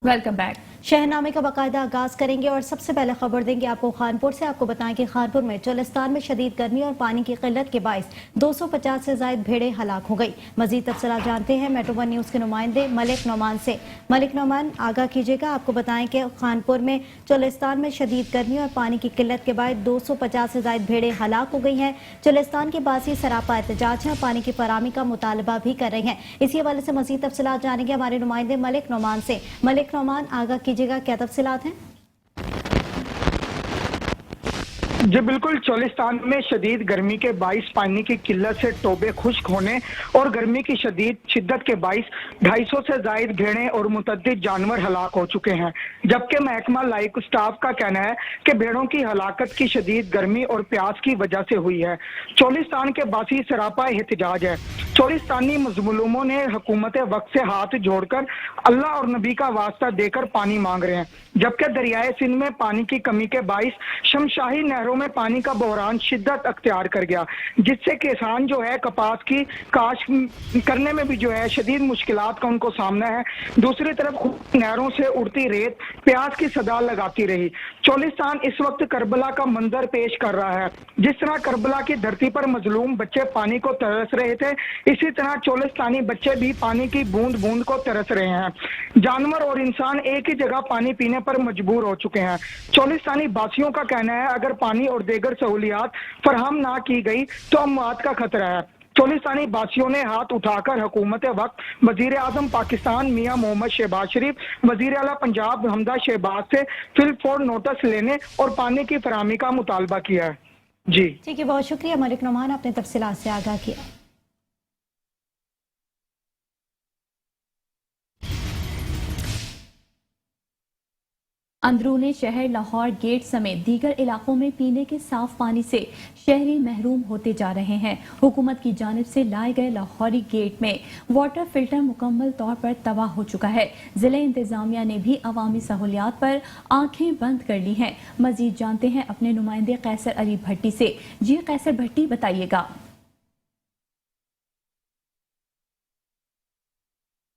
Welcome back. शहरनामे का बाकायदा आगाज करेंगे और सबसे पहले खबर देंगे आपको खानपुर से। आपको बताएं कि खानपुर में चोलिस्तान में शदीद गर्मी और पानी की किल्लत के बायस 250 से ज्यादा भेड़ें हलाक हो गई। मजीद तफसीलात जानते हैं मेट्रो वन न्यूज के नुमाइंदे मलिक नोमान से। मलिक नोमान, आगाह कीजिएगा। आपको बताएं कि खानपुर में चोलिस्तान में शदीद गर्मी और पानी की किल्लत के बाद 250 से ज्यादा भेड़ें हलाक हो गई हैं। चोलिस्तान के बासी सरापा एहतजाज है और पानी की फराहमी का मुतालबा भी कर रहे हैं। इसी हवाले से मजीद तफसीलात जानेंगे हमारे नुमाइंदे मलिक नोमान से। मलिक नोमान, आगाह कीजिएगा, क्या तफसीलात हैं? जी बिल्कुल, चोलिस्तान में शदीद गर्मी के बाइस पानी की किल्लत से टोबे खुश्क होने और गर्मी की शदीद शिद्दत के बाइस 250 से जायद भेड़ें और मुतअद्दिद जानवर हलाक हो चुके हैं। जबकि महकमा लाइफ स्टाफ का कहना है कि भेड़ों की हलाकत की शदीद गर्मी और प्यास की वजह से हुई है। चोलिस्तान के बासी सरापा एहतजाज है। चोलिस्तानी मजलूमों ने हुकूमत वक्त से हाथ जोड़कर अल्लाह और नबी का वास्ता देकर पानी मांग रहे हैं। जबकि दरियाए सिंध में पानी की कमी के बाइस शमशाही नहरों में पानी का बहरान शिद्दत अख्तियार कर गया, जिससे किसान जो है कपास की काश करने में भी जो है शदीद मुश्किलात का उनको सामना है। दूसरी तरफ नहरों से उड़ती रेत प्यास की सदा लगाती रही। चोलिस्तान इस वक्त करबला का मंजर पेश कर रहा है। जिस तरह करबला की धरती पर मजलूम बच्चे पानी को तरस रहे थे, इसी तरह चोलिस्तानी बच्चे भी पानी की बूंद बूंद को तरस रहे हैं। जानवर और इंसान एक ही जगह पानी पीने पर मजबूर हो चुके हैं। चोलिस्तानी बासियों का कहना है अगर पानी और दीगर सहूलियात फराहम ना की गई तो अमवात का खतरा है। चोलिस्तानी बासियों ने हाथ उठाकर हुकूमत वक्त वजीर आजम पाकिस्तान मियां मोहम्मद शहबाज शरीफ, वजीर आला पंजाब हमदा शहबाज से फिल फौर नोटिस लेने और पानी की फराहमी का मुतालबा किया है। जी ठीक है, बहुत शुक्रिया मलिक नोमान, आपने तफसीलात से आगाह किया। अंदरूनी शहर लाहौर गेट समेत दीगर इलाकों में पीने के साफ पानी से शहरी महरूम होते जा रहे हैं। हुकूमत की जानिब से लाए गए लाहौरी गेट में वाटर फिल्टर मुकम्मल तौर पर तबाह हो चुका है। जिला इंतजामिया ने भी अवामी सहूलियात पर आंखें बंद कर ली हैं। मजीद जानते हैं अपने नुमाइंदे कैसर अली भट्टी से। जी कैसर भट्टी, बताइएगा।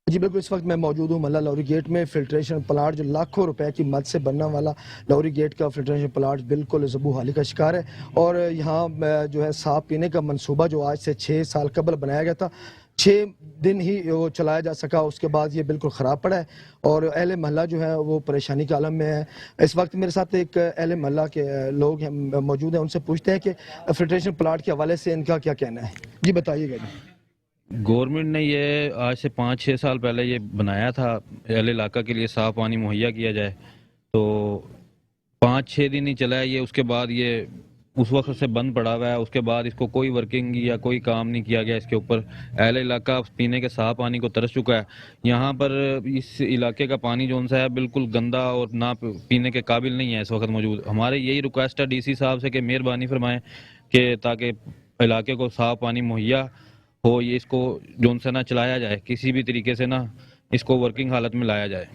जी बिल्कुल, इस वक्त मैं मौजूद हूँ मल्ला लाहौरी गेट में। फिल्ट्रेशन प्लांट जो लाखों रुपए की मद से बनने वाला लाहौरी गेट का फिल्ट्रेशन प्लांट बिल्कुल ज़बू हाली का शिकार है। और यहाँ जो है साफ पीने का मंसूबा जो आज से 6 साल कबल बनाया गया था, 6 दिन ही वो चलाया जा सका, उसके बाद ये बिल्कुल ख़राब पड़ा है और अहले महल्ला जो है वो परेशानी के आलम में है। इस वक्त मेरे साथ एक अहले महल्ला के लोग मौजूद हैं, उनसे पूछते हैं कि फिल्ट्रेशन प्लांट के हवाले से इनका क्या कहना है। जी बताइएगा। जी गवर्नमेंट ने ये आज से 5-6 साल पहले ये बनाया था अहले इलाका के लिए साफ़ पानी मुहैया किया जाए, तो 5-6 दिन ही चला है ये। उसके बाद ये उस वक्त से बंद पड़ा हुआ है। उसके बाद इसको कोई वर्किंग या कोई काम नहीं किया गया इसके ऊपर। अहले इलाका पीने के साफ पानी को तरस चुका है। यहाँ पर इस इलाके का पानी जो सा है बिल्कुल गंदा और ना पीने के काबिल नहीं है इस वक्त मौजूद। हमारे यही रिक्वेस्ट है डीसी साहब से कि मेहरबानी फरमाएं कि ताकि इलाके को साफ पानी मुहैया हो, ये इसको जोन से ना चलाया जाए, किसी भी तरीके से ना इसको वर्किंग हालत में लाया जाए।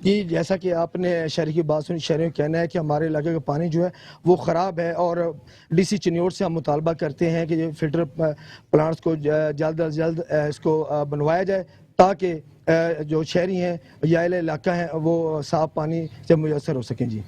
जी जैसा कि आपने शहरी की बात सुनी, शहरियों का कहना है कि हमारे इलाके का पानी जो है वो ख़राब है और डीसी चिन्योट से हम मुतालबा करते हैं कि ये फिल्टर प्लांट्स को जल्द अज जल्द इसको बनवाया जाए ताकि जो शहरी हैं या इलाका है वो साफ पानी से मुयसर हो सकें। जी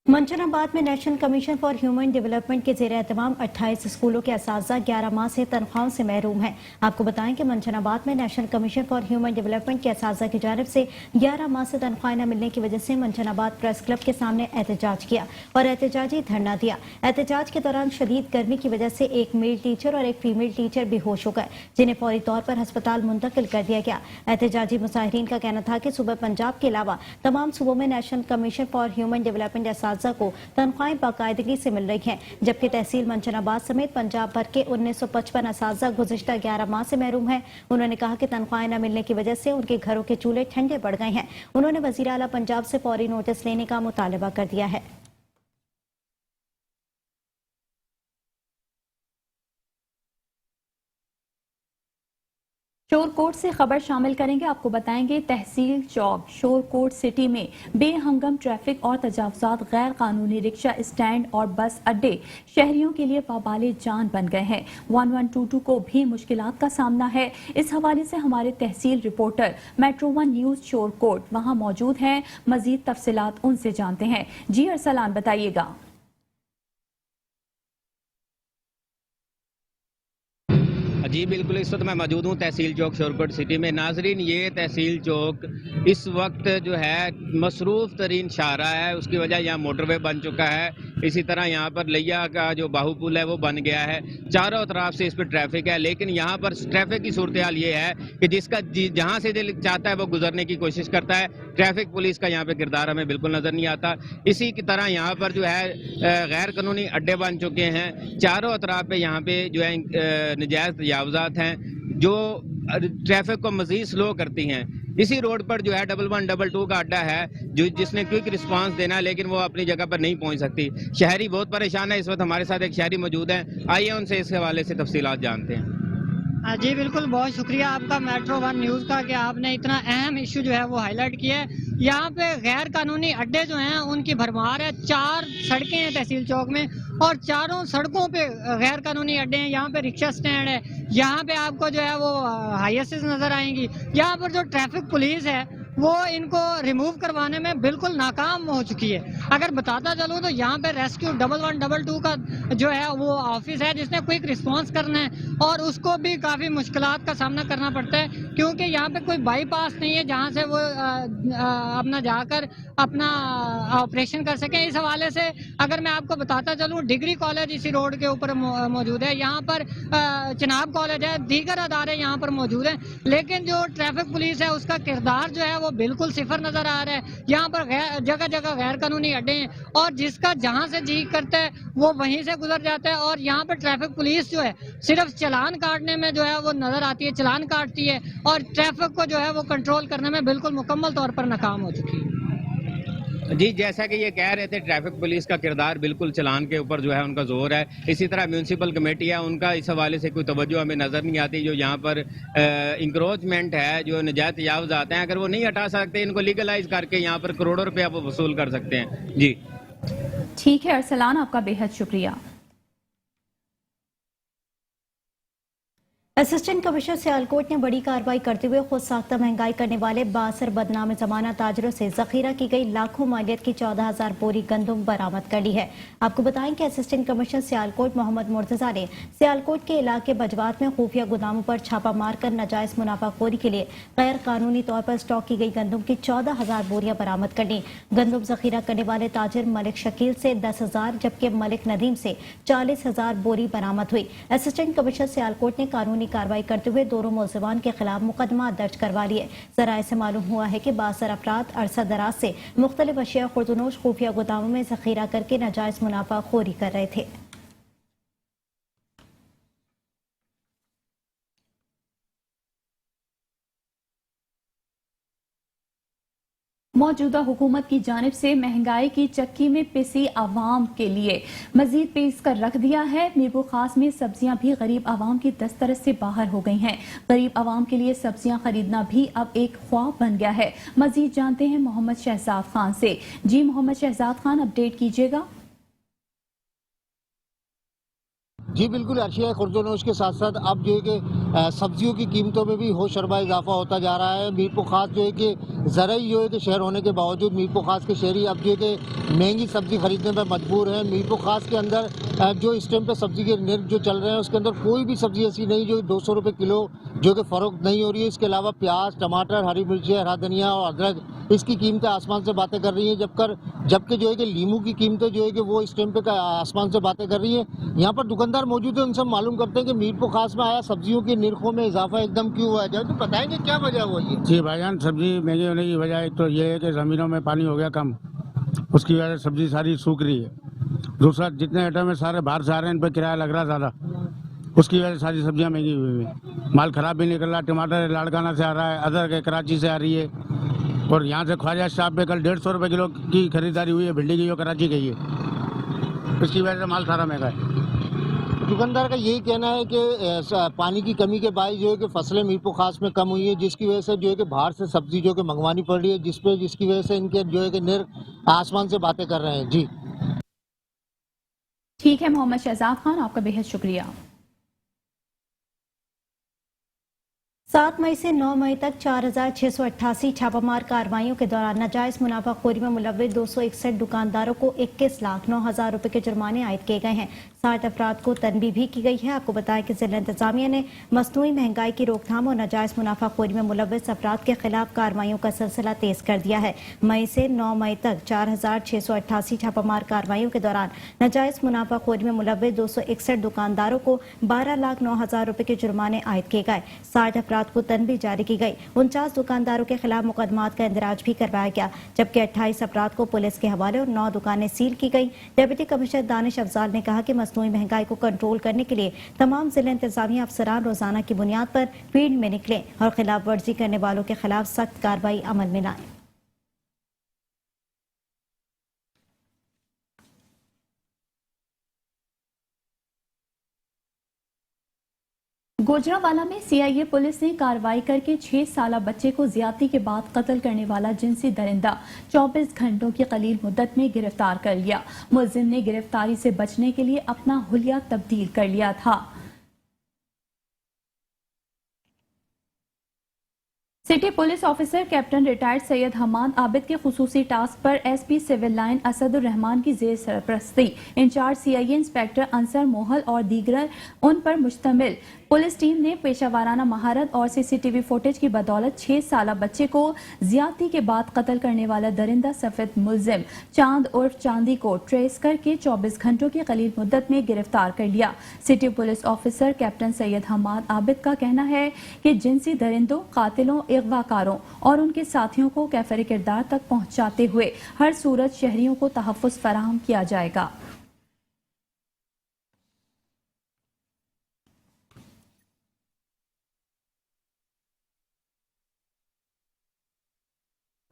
मंचनाबाद में national commission for human development के ज़ेर एहतमाम 28 स्कूलों के असातिज़ा 11 माह से तनख्वाहों से महरूम हैं। आपको बताएं कि मंचनाबाद में national commission for human development के असातिज़ा की जानिब से 11 माह से तनख्वाहें न मिलने की वजह से मंचनाबाद प्रेस क्लब के सामने एहतजाज किया और एहतजाजी धरना दिया। एहतजाज के दौरान शदीद गर्मी की वजह से एक मेल टीचर और एक फीमेल टीचर बेहोश हो गए, जिन्हें फौरी तौर पर अस्पताल मुंतकिल कर दिया गया। एहतजाजी मुजाहिरीन का कहना था कि सूबा पंजाब के अलावा तमाम सूबों में national commission for human development को तनख्वाहें बाकायदगी से मिल रही हैं, जबकि तहसील मंचनाबाद समेत पंजाब भर के 1955 असातिज़ा गुज़िश्ता 11 माह से महरूम हैं। उन्होंने कहा कि तनख्वाहें न मिलने की वजह से उनके घरों के चूल्हे ठंडे पड़ गए हैं। उन्होंने वज़ीर आला पंजाब से फौरी नोटिस लेने का मुतालबा कर दिया है। شورکوٹ سے خبر شامل کریں گے. آپ کو بتائیں گے تحصیل چوک شورکوٹ سٹی میں بے ہنگم ٹریفک اور تجاوزات، غیر قانونی رکشہ اسٹینڈ اور بس اڈے شہریوں کے لیے وبال جان بن گئے ہیں. 1122 کو بھی مشکلات کا سامنا ہے. اس حوالے سے ہمارے تحصیل reporter metro one news Shorkot وہاں موجود ہیں. مزید تفصیلات ان سے جانتے ہیں. جی ارسلان بتائیے گا. جی بالکل، اس وقت میں موجود ہوں تحصیل چوک شورکوٹ سٹی میں. ناظرین، یہ تحصیل چوک اس وقت جو ہے مصروف ترین شاہراہ ہے. اس کی وجہ یہاں موٹر وے بن چکا ہے. اسی طرح یہاں پر لیا کا جو باہو پل ہے وہ بن گیا ہے. چاروں طرف سے اس پہ ٹریفک ہے، لیکن یہاں پر ٹریفک کی صورتحال یہ ہے کہ جس کا جہاں سے دل چاہتا ہے وہ گزرنے کی کوشش کرتا ہے. ٹریفک پولیس کا یہاں پہ کردار ہمیں بالکل نظر نہیں آتا. اسی کی طرح یہاں پر جو ہے غیر قانونی اڈے بن چکے ہیں. چاروں اطراف پہ یہاں پہ جو ہے نجائز تجاوزات ہیں جو ٹریفک کو مزید سلو کرتی ہیں. اسی روڈ پر جو ہے 1122 کا اڈا ہے جس نے کوئک رسپانس دینا ہے، لیکن وہ اپنی جگہ پر نہیں پہنچ سکتی. شہری بہت پریشان ہے. اس وقت ہمارے ساتھ ایک شہری موجود ہیں، آئیے ان سے اس حوالے سے تفصیلات جانتے ہیں. جی بالکل، بہت شکریہ آپ کا میٹرو ون نیوز کا کہ آپ نے اتنا اہم ایشو جو ہے وہ ہائی لائٹ کیا ہے. یہاں پہ غیر قانونی اڈے جو ہیں ان کی بھرمار ہے. 4 سڑکیں ہیں تحصیل چوک میں اور چاروں سڑکوں پہ غیر قانونی اڈے ہیں. یہاں پہ رکشہ سٹینڈ ہے. یہاں پہ آپ کو جو ہے وہ ہائیسز نظر آئیں گی. یہاں پر جو ٹریفک پولیس ہے وہ ان کو ریموو کروانے میں بالکل ناکام ہو چکی ہے. اگر بتاتا چلوں تو یہاں پہ ریسکیو 1122 کا جو ہے وہ آفس ہے جس نے کوئک رسپانس کرنا ہے اور اس کو بھی کافی مشکلات کا سامنا کرنا پڑتا ہے کیونکہ یہاں پہ کوئی بائی پاس نہیں ہے جہاں سے وہ اپنا جا کر اپنا آپریشن کر سکیں. اس حوالے سے اگر میں آپ کو بتاتا چلوں ڈگری کالج اسی روڈ کے اوپر موجود ہے. یہاں پر چناب کالج ہے، دیگر ادارے یہاں پر موجود ہیں، لیکن جو ٹریفک پولیس ہے اس کا کردار جو ہے وہ بالکل صفر نظر آ رہا ہے. یہاں پر جگہ جگہ غیر قانونی اڈے ہیں اور جس کا جہاں سے جی کرتا ہے وہ وہیں سے گزر جاتا ہے. اور یہاں پر ٹریفک پولیس جو ہے صرف چلان کاٹنے میں جو ہے وہ نظر آتی ہے، چلان کاٹتی ہے اور ٹریفک کو جو ہے وہ کنٹرول کرنے میں بالکل مکمل طور پر ناکام ہو چکی ہے. جی جیسا کہ یہ کہہ رہے تھے ٹریفک پولیس کا کردار بالکل چلان کے اوپر جو ہے ان کا زور ہے. اسی طرح میونسپل کمیٹی ہے، ان کا اس حوالے سے کوئی توجہ ہمیں نظر نہیں آتی. جو یہاں پر انکروچمنٹ ہے، جو نجائز تجاوزات ہیں، اگر وہ نہیں ہٹا سکتے ان کو لیگلائز کر کے یہاں پر کروڑوں روپیہ وہ وصول کر سکتے ہیں. جی ٹھیک ہے ارسلان، آپ کا بے حد شکریہ. اسسٹنٹ کمشنر سیالکوٹ نے بڑی کارروائی کرتے ہوئے خود ساختہ مہنگائی کرنے والے بااثر بدنام زمانہ تاجروں سے ذخیرہ کی گئی لاکھوں مالیت کی 14,000 بوری گندم برآمد کر لی ہے. آپ کو بتائیں کہ اسسٹنٹ کمشنر سیالکوٹ محمد مرتضیٰ نے سیالکوٹ کے علاقے بجوات میں خفیہ گوداموں پر چھاپہ مار کر ناجائز منافع خوری کے لیے غیر قانونی طور پر اسٹاک کی گئی گندم کی 14,000 بوریاں برآمد کر لی. گندم ذخیرہ کرنے والے تاجر ملک شکیل سے 10,000 جبکہ ملک ندیم سے 40,000 بوری برآمد ہوئی. اسسٹنٹ کمشنر سیالکوٹ نے قانونی کارروائی کرتے ہوئے دونوں ملزمان کے خلاف مقدمات درج کروا لیے. ذرائع سے معلوم ہوا ہے کہ بااثر افراد عرصہ دراز سے مختلف اشیاء خوردنوش خفیہ گوداموں میں ذخیرہ کر کے ناجائز منافع خوری کر رہے تھے. موجودہ حکومت کی جانب سے مہنگائی کی چکی میں پسی عوام کے لیے مزید پیش کر رکھ دیا ہے. میرپور خاص میں سبزیاں بھی غریب عوام کی دسترس سے باہر ہو گئی ہیں. غریب عوام کے لیے سبزیاں خریدنا بھی اب ایک خواب بن گیا ہے. مزید جانتے ہیں محمد شہزاد خان سے. جی محمد شہزاد خان، اپڈیٹ کیجیے گا. جی بالکل ارشیا، خوردونوش کے ساتھ ساتھ اب جو ہے کہ سبزیوں کی قیمتوں میں بھی ہوش شربہ اضافہ ہوتا جا رہا ہے. میرپور خاص جو ہے کہ زرعی جو ہے کہ شہر ہونے کے باوجود میرپور خاص کے شہری اب جو ہے کہ مہنگی سبزی خریدنے پر مجبور ہیں. میرپور خاص کے اندر جو اس ٹائم پہ سبزی کے نرخ جو چل رہے ہیں اس کے اندر کوئی بھی سبزی ایسی نہیں جو 200 روپے کلو جو کہ فروخت نہیں ہو رہی ہے. اس کے علاوہ پیاز، ٹماٹر، ہری مرچیں، ہرا دھنیا اور ادرک، اس کی قیمتیں آسمان سے باتیں کر رہی ہیں. جبکہ جو ہے کہ لیمو کی قیمتیں جو ہے کہ وہ اس ٹائم پہ آسمان سے باتیں کر رہی ہیں. یہاں پر دکاندار موجود ہیں، ان سے معلوم کرتے ہیں کہ میرپور خاص میں آیا سبزیوں کے نرخوں میں اضافہ ایک دم کیوں ہوا ہے. تو بتائیں گے کیا وجہ ہوا یہ؟ جی بھائی جان، سبزی مہنگی ہونے کی وجہ ایک تو یہ ہے کہ زمینوں میں پانی ہو گیا کم، اس کی وجہ سے سبزی ساری سوکھ رہی ہے. دوسرا جتنے آئٹم میں سارے باہر سے آ رہے ہیں ان پہ کرایہ لگ رہا زیادہ، اس کی وجہ سے ساری سبزیاں مہنگی ہوئی ہیں. مال خراب بھی نکل رہا. ٹماٹر لاڑکانہ سے آ رہا ہے، ادرک کراچی سے آ رہی ہے، اور یہاں سے خواجہ اسٹاپ پہ کل 150 روپے کلو کی خریداری ہوئی ہے. بھنڈی کی جو کراچی گئی ہے، اس کی وجہ سے مال سارا مہنگا ہے. दुकानदार का यही कहना है कि पानी की कमी के बायस जो है कि फसलें मीरपुर खास में कम हुई है, जिसकी वजह से जो है कि बाहर से सब्जी जो है कि मंगवानी पड़ रही है, जिसकी वजह से इनके जो है कि आसमान से बातें कर रहे हैं। जी ठीक है मोहम्मद शहजाद खान, आपका बेहद शुक्रिया। 7 मई से 9 मई तक 4,688 छापामार कार्रवाइयों के दौरान नाजायज मुनाफाखोरी में मुलव्विस 261 दुकानदारों को 21,09,000 रुपए के जुर्माने आयद किए गए हैं। 60 अफराद को तनबीह भी की गई है। आपको बताएं कि जिला इंतजामिया ने मसनूई महंगाई की रोकथाम और नाजायज मुनाफाखोरी में मुलव्विस अफराद के खिलाफ कार्रवाइयों का सिलसिला तेज कर दिया है। मई से 9 मई तक 4,688 छापामार कार्रवाइयों के दौरान नाजायज मुनाफाखोरी में मुलव्विस 261 दुकानदारों को 12,09,000 रुपए के जुर्माने आयद किए गए। 60 अफराद को तनबीह जारी की गई। 49 दुकानदारों के खिलाफ मुकदमात का इंदराज भी करवाया गया, जबकि 28 अफराद को पुलिस के हवाले और 9 दुकानें सील की गई। डिप्टी कमिश्नर दानिश अफजाल ने कहा कि मसनूई महंगाई को कंट्रोल करने के लिए तमाम जिला इंतजामिया अफसरान रोजाना की बुनियाद पर फील्ड में निकलें और खिलाफ वर्जी करने वालों के खिलाफ सख्त कार्रवाई अमल में लाएं। गुजरांवाला में सीआईए पुलिस ने कार्रवाई करके 6 साला बच्चे को ज्यादती के बाद कत्ल करने वाला जिनसी दरिंदा 24 घंटों की कलील मुद्दत में गिरफ्तार कर लिया। मुलजिम ने गिरफ्तारी से बचने के लिए अपना हुलिया तब्दील कर लिया था। City police officer captain retired Syed Hammad Abid के खुसूसी टास्क पर SP civil line Asadur Rahman की जेर सरपरस्ती incharge CIA inspector Ansar Mohal और दीगर उन पर मुश्तमिल पुलिस टीम ने पेशावराना महारत और सीसीटीवी फुटेज की बदौलत 6 साला बच्चे को ज्यादती के बाद कत्ल करने वाला दरिंदा सफेद मुलजिम चांद उर्फ चांदी को ट्रेस करके 24 घंटों की कलील मुद्दत में गिरफ्तार कर लिया। City police officer captain Syed Hammad Abid का कहना है कि जिनसी दरिंदों, कातिलों, अगवाकारों और उनके साथियों को कैफर किरदार तक पहुंचाते हुए हर सूरत शहरियों को तहफ्फुज़ फराहम किया जाएगा।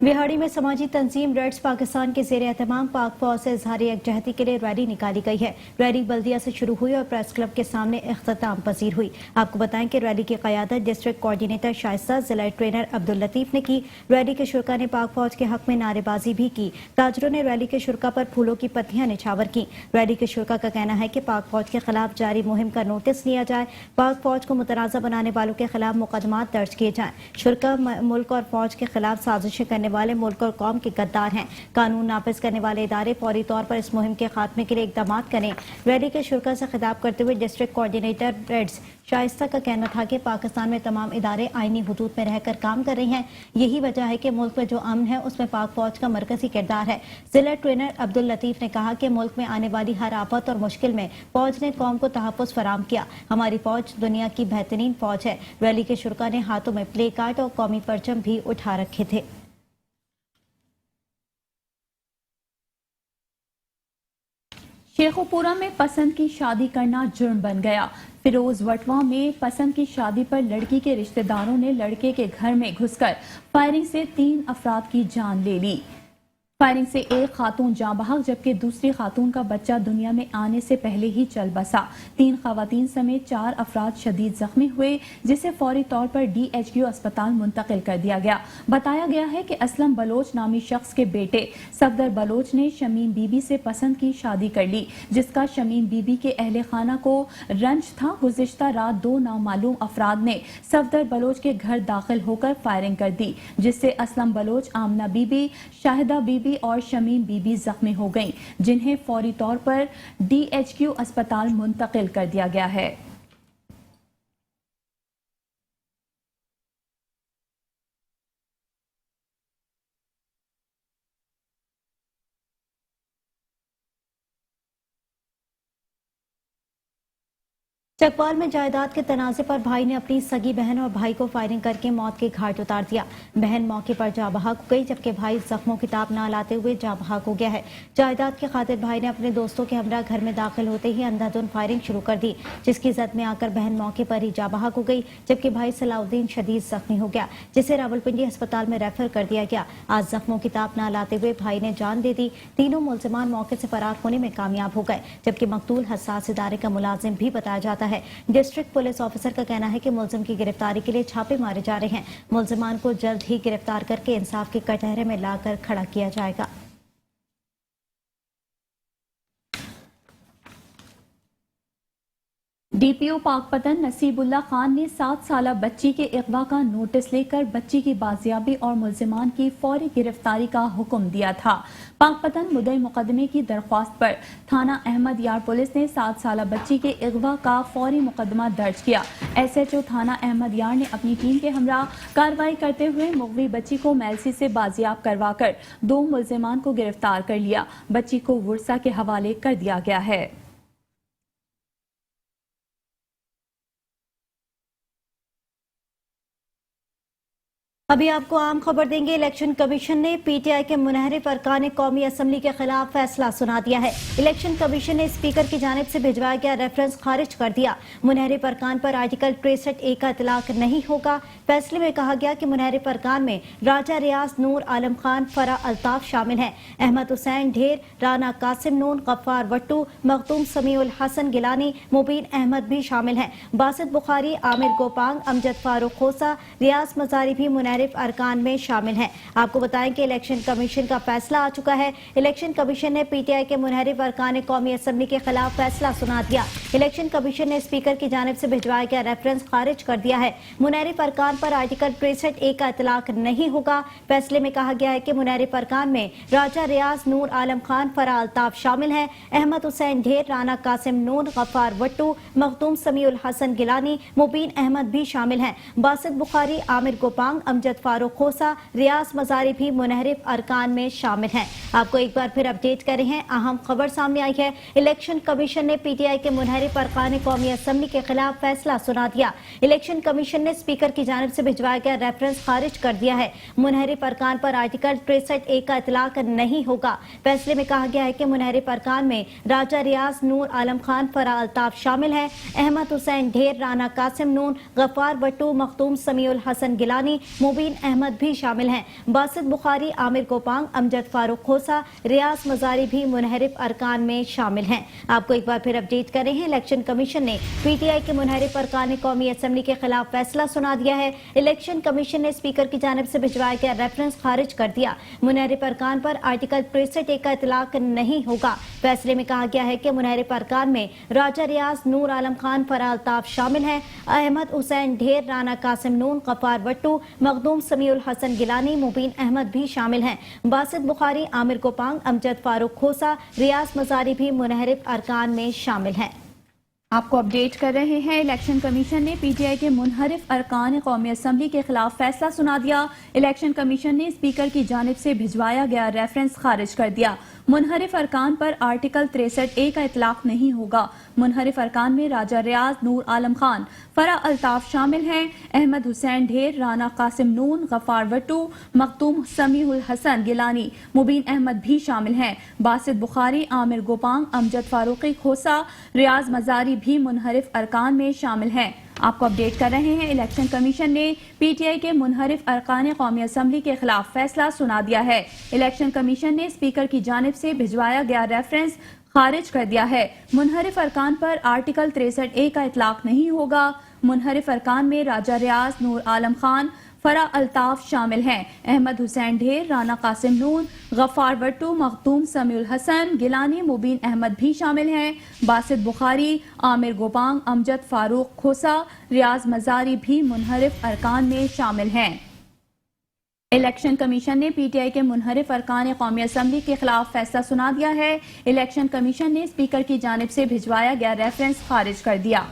विहाड़ी में समाजी तंजीम रेड्स पाकिस्तान के ज़ेर एहतमाम पाक फौज से इजहार यकजहती के लिए रैली निकाली गई है। रैली बल्दिया से शुरू हुई और प्रेस क्लब के सामने इख्तिताम पजीर हुई। आपको बताएं कि रैली की क़यादत डिस्ट्रिक्ट कोऑर्डिनेटर शाइस्ता, जिला ट्रेनर अब्दुल लतीफ ने की। रैली के शुरका ने पाक फौज के हक में नारेबाजी भी की। ताजरों ने रैली के शुरका पर फूलों की पत्तियां निछावर की। रैली के शुरका का कहना है कि पाक फौज के खिलाफ जारी मुहिम का नोटिस लिया जाए, पाक फौज को मुतनाज़ा बनाने वालों के खिलाफ मुकदमात दर्ज किए जाएं। शुरका मुल्क और फौज के खिलाफ साजिशें करने वाले मुल्क और कौम के गद्दार हैं। कानून नाफिज करने वाले इदारे फौरी तौर पर इस मुहिम के खात्मे के लिए इकदाम करें। रैली के शुरका से खिताब करते हुए डिस्ट्रिक्ट कोऑर्डिनेटर रेड्स शाइस्ता का कहना था कि पाकिस्तान में तमाम इदारे आईनी हुदूद में रहकर काम कर रही हैं। यही वजह है कि मुल्क में जो अमन है उसमें पाक फौज का मरकजी किरदार है। जिला ट्रेनर अब्दुल लतीफ ने कहा कि मुल्क में आने वाली हर आफत और मुश्किल में फौज ने कौम को तहफ्फुज़ फराहम किया। हमारी फौज दुनिया की बेहतरीन फौज है। रैली के शुरका ने हाथों में प्ले कार्ड और कौमी परचम भी उठा रखे थे। शेखोपुरा में पसंद की शादी करना जुर्म बन गया। फिरोज वटवा में पसंद की शादी पर लड़की के रिश्तेदारों ने लड़के के घर में घुसकर फायरिंग से 3 अफराद की जान ले ली। फायरिंग से एक खातून जाँ बहक जबकि दूसरी खातून का बच्चा दुनिया में आने से पहले ही चल बसा। 3 खवातीन समेत 4 अफराद शदीद जख्मी हुए, जिसे फौरी तौर पर DHQ अस्पताल मुंतकिल कर दिया गया। बताया गया है कि असलम बलोच नामी शख्स के बेटे सफदर बलोच ने शमीम बीबी से पसंद की शादी कर ली, जिसका शमीम बीबी के अहले खाना को रंज था। गुज़िश्ता रात 2 नामालूम अफराद ने सफदर बलोच के घर दाखिल होकर फायरिंग कर दी, जिससे असलम बलोच, आमना बीबी, शाहिदा बीबी और शमीम बीबी जख्मी हो गईं, जिन्हें फौरी तौर पर DHQ अस्पताल मुंतकिल कर दिया गया है। चकवाल में जायदाद के तनाजे पर भाई ने अपनी सगी बहन और भाई को फायरिंग करके मौत के घाट उतार दिया। बहन मौके पर जा बहक हो गई, जबकि भाई जख्मों की ताप न लाते हुए जा बहक हो गया है। जायदाद के खातिर भाई ने अपने दोस्तों के हमरा घर में दाखिल होते ही अंधाधुंध फायरिंग शुरू कर दी, जिसकी जद में आकर बहन मौके पर ही जा बहक हो गई, जबकि भाई सलाउद्दीन शदीद जख्मी हो गया, जिसे रावलपिंडी अस्पताल में रेफर कर दिया गया। आज जख्मों की ताप न लाते हुए भाई ने जान दे दी। तीनों मुलजिमान मौके से फरार होने में कामयाब हो गए, जबकि मकतूल हसास इदारे का मुलाजिम भी बताया जाता है। डिस्ट्रिक्ट पुलिस ऑफिसर का कहना है कि मुलजिम की गिरफ्तारी के लिए छापे मारे जा रहे हैं। मुलजिमान को जल्द ही गिरफ्तार करके इंसाफ के कटहरे में लाकर खड़ा किया जाएगा। डीपीओ पाकपतन नसीबुल्ला खान ने 7 साला बच्ची के अगवा का नोटिस लेकर बच्ची की बाजियाबी और मुलजिमान की फौरी गिरफ्तारी का हुक्म दिया था। पाकपतन मुद्दई मुकदमे की दरख्वास्त पर थाना अहमद यार पुलिस ने 7 साला बच्ची के अगवा का फौरी मुकदमा दर्ज किया। SHO थाना अहमद यार ने अपनी टीम के हमरा कार्रवाई करते हुए मुगवी बच्ची को मैलसी से बाजियाब करवाकर 2 मुलजिमान को गिरफ्तार कर लिया। बच्ची को वुरसा के हवाले कर दिया गया है। अभी आपको आम खबर देंगे। इलेक्शन कमीशन ने PTI के मुनहरिफ अरकान कौमी असम्बली के खिलाफ फैसला सुना दिया है। इलेक्शन कमीशन ने स्पीकर की जानिब से भिजवाया गया रेफरेंस खारिज कर दिया। मुनहरिफ अरकान पर आर्टिकल 63A का इतलाक नहीं होगा। फैसले में कहा गया कि मुनहरिफ अरकान में राजा रियाज, नूर आलम खान, फरा अल्ताफ शामिल हैं। अहमद हुसैन ढेर, राना कासिम नून, गफ्फार वट्टू, मखदूम समीउल हसन गिलानी, मुबीन अहमद भी शामिल हैं। बासित बुखारी, आमिर गोपांग, अमजद फारूक खोसा, रियाज मजारी भी मुनहरिफ अरकान में शामिल हैं। आपको बताएं कि इलेक्शन कमीशन का फैसला आ चुका है। इलेक्शन कमीशन ने PTI के मुनहरिफ अरकान कौमी असम्बली के खिलाफ फैसला सुना दिया। इलेक्शन कमीशन ने स्पीकर की जानिब से भिजवाया गया रेफरेंस खारिज कर दिया है। मुनहरिफ अरकान पर आर्टिकल 63A का इतलाक नहीं होगा। फैसले में कहा गया है कि मुनहरिफ अरकान में राजा रियाज, नूर आलम खान, फरा अल्ताफ शामिल हैं। अहमद हुसैन ढेर, राना कासिम नून, गफ्फार वट्टू, मखदूम समीउल हसन गिलानी, मुबीन अहमद भी शामिल हैं। बासित बुखारी, आमिर गोपांग, अमजद फारूक खोसा, रियाज मजारी भी मुनहरिफ अरकान में शामिल हैं। आपको एक बार फिर अपडेट कर रहे हैं। अहम खबर सामने आई है। इलेक्शन कमीशन ने PTI के मुनहरिफ अरकान कौमी असम्बली के खिलाफ फैसला सुना दिया। इलेक्शन कमीशन ने स्पीकर की जानिब से भिजवाया गया रेफरेंस खारिज कर दिया है। मुनहरिफ अरकान पर आर्टिकल 63A का इतलाक नहीं होगा। फैसले में कहा गया है कि मुनहरिफ अरकान में राजा रियाज, नूर आलम खान, फरा अल्ताफ शामिल हैं। अहमद हुसैन ढेर, राना कासिम नून, गफ्फार वट्टू, मखदूम समीउल हसन गिलानी, मुबीन अहमद भी शामिल हैं। बासित बुखारी, आमिर गोपांग, अमजद फारूक खोसा, रियाज मजारी भी मुनहरिफ अरकान में शामिल हैं। आपको एक बार फिर अपडेट कर रहे हैं। इलेक्शन कमीशन ने PTI के मुनहरिफ अरकान कौमी असम्बली के खिलाफ फैसला सुना दिया है। इलेक्शन कमीशन ने स्पीकर की जानिब से भिजवाया गया रेफरेंस खारिज कर दिया। मुनहरिफ अरकान पर आर्टिकल 63A का इतलाक नहीं होगा। फैसले में कहा गया है कि मुनहरिफ अरकान में राजा रियाज, नूर आलम खान, फरा अल्ताफ शामिल हैं। अहमद हुसैन ढेर, राना कासिम नून, गफ्फार वट्टू, मखदूम समीउल हसन गिलानी, मुबीन अहमद भी शामिल हैं। बासित बुखारी, आमिर गोपांग, अमजद फारूक खोसा, रियाज मजारी भी मुनहरिफ अरकान में शामिल हैं। आपको अपडेट कर रहे हैं। इलेक्शन कमीशन ने PTI के मुनहरिफ अरकान कौमी असम्बली के खिलाफ फैसला सुना दिया। इलेक्शन कमीशन ने स्पीकर की जानिब से भिजवाया गया रेफरेंस खारिज कर दिया। मुनहरिफ अरकान पर आर्टिकल 63A का इतलाक नहीं होगा। मुनहरिफ अरकान में राजा रियाज, नूर आलम खान, फरा अल्ताफ शामिल हैं। अहमद हुसैन ढेर, राना कासिम नून, गफ्फार वट्टू, मखदूम समीउल हसन गिलानी, मुबीन अहमद भी शामिल हैं। बासित बुखारी, आमिर गोपांग, अमजद फारूकी खोसा, रियाज मजारी भी मुनहरिफ अरकान में शामिल हैं। आपको अपडेट कर रहे हैं। इलेक्शन कमीशन ने PTI के मुनहरिफ अरकान कौमी असम्बली के खिलाफ फैसला सुना दिया है। इलेक्शन कमीशन ने स्पीकर की जानिब से भिजवाया गया रेफरेंस खारिज कर दिया है। मुनहरिफ अरकान पर आर्टिकल 63A का इतलाक नहीं होगा। मुनहरिफ अरकान में राजा रियाज, नूर आलम खान, फरा अल्ताफ शामिल हैं। अहमद हुसैन ढेर, राना कासिम नून, गफ्फार वट्टू, मखदूम समीउल हसन गिलानी, मुबीन अहमद भी शामिल हैं। बासित बुखारी, आमिर गोपांग, अमजद फारूक खोसा, रियाज मजारी भी मुनहरिफ अरकान में शामिल हैं। इलेक्शन कमीशन ने PTI के मुनहरिफ अरकान कौमी असम्बली के खिलाफ फैसला सुना दिया है। इलेक्शन कमीशन ने स्पीकर की जानिब से भिजवाया गया रेफरेंस खारिज कर दिया।